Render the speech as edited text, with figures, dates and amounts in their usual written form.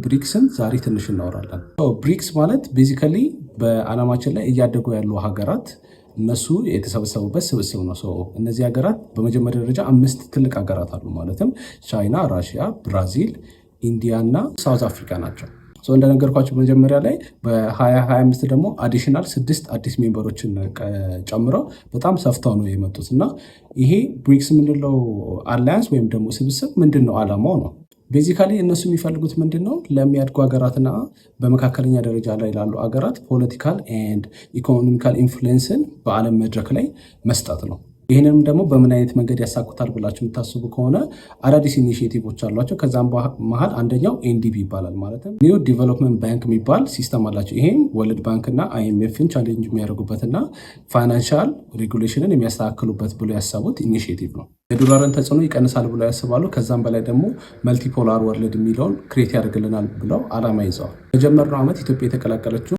ብሪክስን ዛሬ ትንሽ እናወራለን። ብሪክስ ማለት ቤዚካሊ በዓለማችን ላይ እያደጉ ያሉ ሀገራት እነሱ የተሰበሰቡበት ስብስብ ነው። እነዚህ ሀገራት በመጀመሪያ ደረጃ 5 ትልቅ ሀገራት አሉ። ማለትም ቻይና፣ ራሽያ፣ ብራዚል፣ ኢንዲያ እና ሳውዝ አፍሪካ ናቸው። እንደነገርኳቸው መጀመሪያ ላይ በ2025 ደግሞ አዲሽናል 6 አዲስ ሜምበሮችን ጨምረው በጣም ሰፍተው ነው የመጡት እና ይሄ ብሪክስ የምንለው አላያንስ ወይም ደግሞ ስብስብ ምንድን ነው ዓላማው ነው። ቤዚካሊ እነሱ የሚፈልጉት ምንድን ነው? ለሚያድጉ ሀገራትና በመካከለኛ ደረጃ ላይ ላሉ ሀገራት ፖለቲካል ኤንድ ኢኮኖሚካል ኢንፍሉዌንስን በዓለም መድረክ ላይ መስጠት ነው። ይህንንም ደግሞ በምን አይነት መንገድ ያሳኩታል ብላችሁ የምታስቡ ከሆነ አዳዲስ ኢኒሺዬቲቮች አሏቸው። ከዛም መሀል አንደኛው ኤንዲቢ ይባላል። ማለትም ኒው ዲቨሎፕመንት ባንክ የሚባል ሲስተም አላቸው። ይሄም ወርልድ ባንክና አይኤምኤፍን ቻሌንጅ የሚያደርጉበትና ፋይናንሻል ሬጉሌሽንን የሚያስተካክሉበት ብሎ ያሰቡት ኢኒሺዬቲቭ ነው። የዶላርን ተጽዕኖ ይቀንሳል ብለው ያስባሉ። ከዛም በላይ ደግሞ መልቲፖላር ወርልድ የሚለውን ክሬት ያደርግልናል ብለው አላማ ይዘዋል። በጀመርነው ዓመት ኢትዮጵያ የተቀላቀለችው